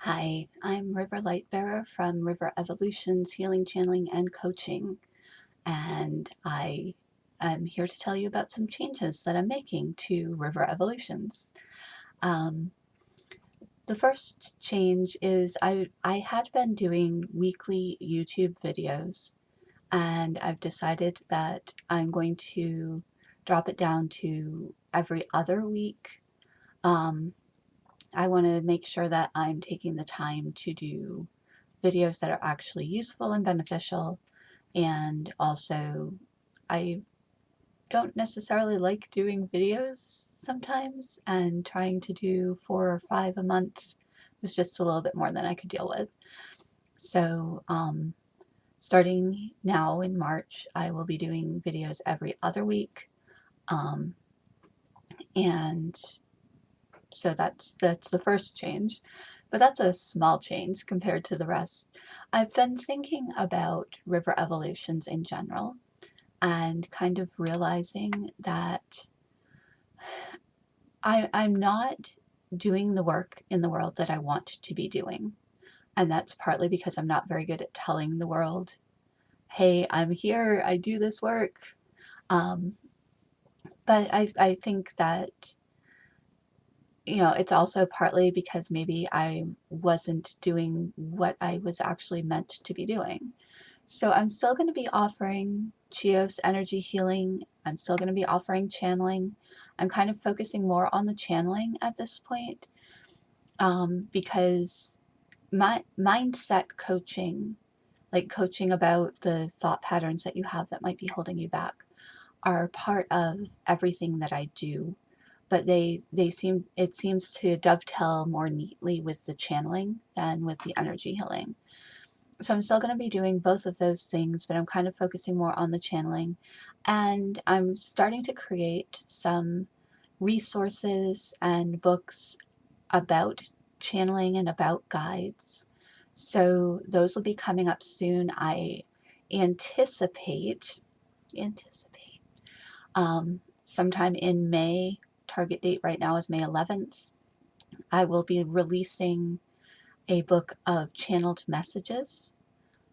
Hi, I'm River Lightbearer from RiverEvolutions Healing, Channeling, and Coaching, and I am here to tell you about some changes that I'm making to RiverEvolutions. Um, the first change is I had been doing weekly YouTube videos, and I've decided that I'm going to drop it down to every other week. Um, I want to make sure that I'm taking the time to do videos that are actually useful and beneficial. And also, I don't necessarily like doing videos sometimes, and trying to do 4 or 5 a month was just a little bit more than I could deal with. So, starting now in March, I will be doing videos every other week. Um, and so that's the first change, but that's a small change compared to the rest. I've been thinking about RiverEvolutions in general and kind of realizing that I'm not doing the work in the world that I want to be doing. And that's partly because I'm not very good at telling the world, hey, I'm here, I do this work. Um, but I think that it's also partly because maybe I wasn't doing what I was actually meant to be doing. So I'm still going to be offering Chios energy healing. I'm still going to be offering channeling. I'm kind of focusing more on the channeling at this point, because my mindset coaching, like coaching about the thought patterns that you have that might be holding you back, are part of everything that I do, but it seems to dovetail more neatly with the channeling than with the energy healing. So I'm still going to be doing both of those things, but I'm kind of focusing more on the channeling. And I'm starting to create some resources and books about channeling and about guides. So those will be coming up soon. I anticipate anticipate sometime in May. Target date right now is May 11th. I will be releasing a book of channeled messages.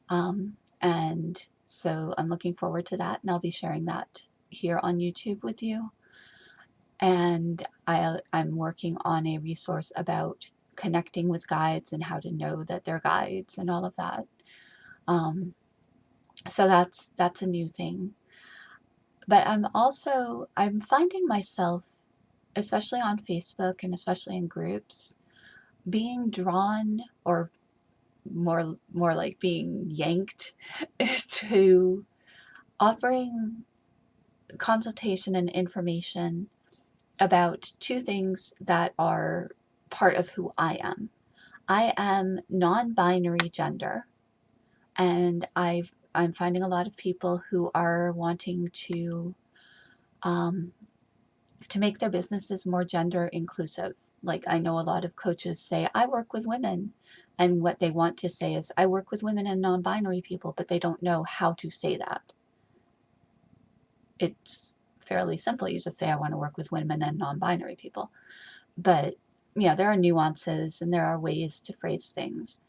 And so I'm looking forward to that, and I'll be sharing that here on YouTube with you. And I'm working on a resource about connecting with guides and how to know that they're guides and all of that. Um, so that's a new thing. But I'm finding myself, especially on Facebook and especially in groups, being drawn, or more like being yanked to offering consultation and information about two things that are part of who I am. I am non-binary gender, and I'm finding a lot of people who are wanting um, to make their businesses more gender inclusive. Like, I know a lot of coaches say, I work with women. And what they want to say is, I work with women and non-binary people, but they don't know how to say that. It's fairly simple. You just say, I want to work with women and non-binary people. But, there are nuances and there are ways to phrase things.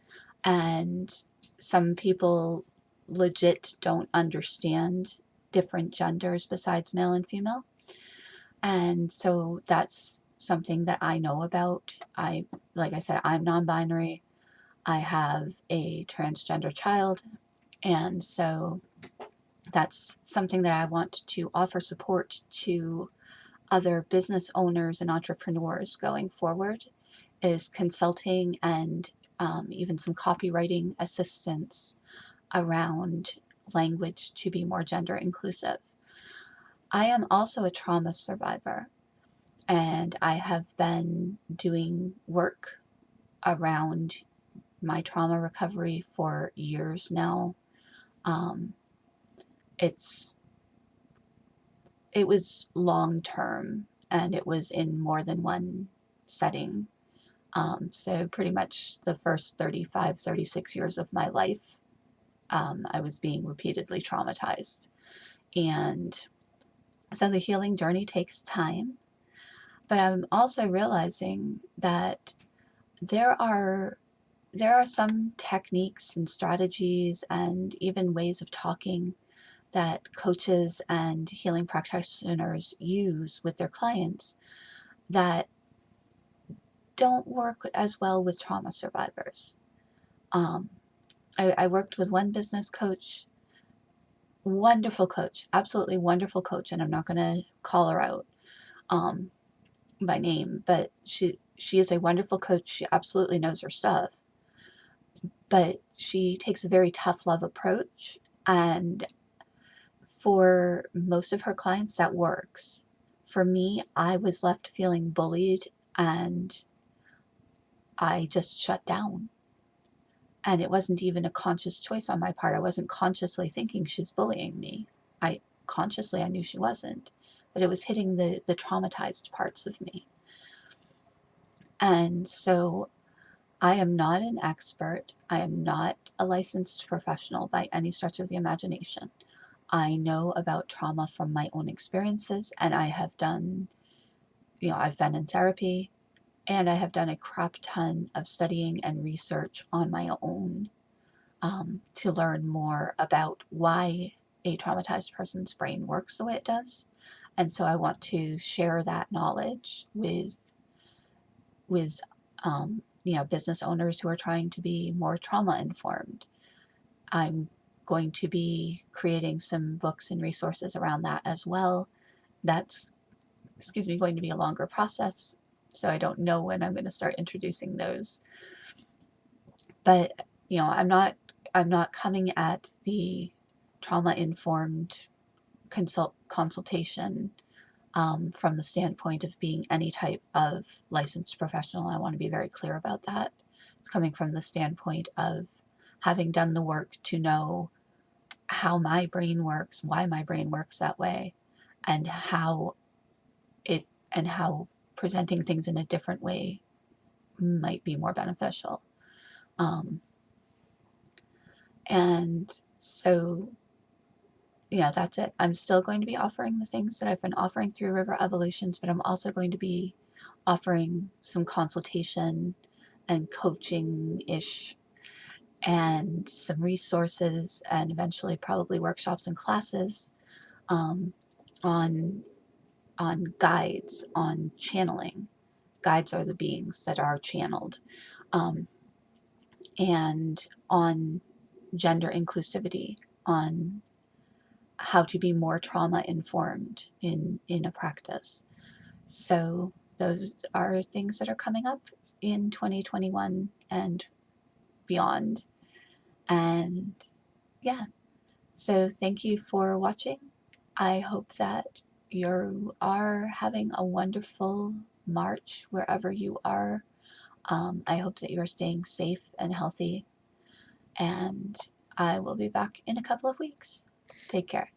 And some people legit don't understand different genders besides male and female. And so that's something that I know about. Like I said, I'm non-binary. I have a transgender child. And so that's something that I want to offer support to other business owners and entrepreneurs going forward, is consulting and even some copywriting assistance around language to be more gender inclusive. I am also a trauma survivor, and I have been doing work around my trauma recovery for years now. Um, it's it was long term, and it was in more than one setting. So pretty much the first 35, 36 years of my life, I was being repeatedly traumatized. And so the healing journey takes time, but I'm also realizing that there are there are some techniques and strategies and even ways of talking that coaches and healing practitioners use with their clients that don't work as well with trauma survivors. Um, I worked with one business coach, wonderful coach, absolutely wonderful coach, and I'm not going to call her out um, by name, but she is a wonderful coach. She absolutely knows her stuff, but she takes a very tough love approach, and for most of her clients that works. For me, I was left feeling bullied and I just shut down. And it wasn't even a conscious choice on my part. I wasn't consciously thinking she's bullying me. I knew she wasn't, but it was hitting the traumatized parts of me. And so I am not an expert. I am not a licensed professional by any stretch of the imagination. I know about trauma from my own experiences, and I have done, I've been in therapy, and I have done a crap ton of studying and research on my own to learn more about why a traumatized person's brain works the way it does. And so I want to share that knowledge with business owners who are trying to be more trauma informed. I'm going to be creating some books and resources around that as well. That's, going to be a longer process. So I don't know when I'm going to start introducing those. But, I'm not coming at the trauma informed consultation from the standpoint of being any type of licensed professional. I want to be very clear about that. It's coming from the standpoint of having done the work to know how my brain works, why my brain works that way, and it how presenting things in a different way might be more beneficial. Um, and so, yeah, that's it. I'm still going to be offering the things that I've been offering through River Evolutions, but I'm also going to be offering some consultation and coaching ish and some resources and eventually probably workshops and classes um, on guides on channeling. Guides are the beings that are channeled, um, and on gender inclusivity, on how to be more trauma informed in a practice. So those are things that are coming up in 2021 and beyond. And yeah, so thank you for watching. I hope that you are having a wonderful March wherever you are. I hope that you are staying safe and healthy, and I will be back in a couple of weeks. Take care.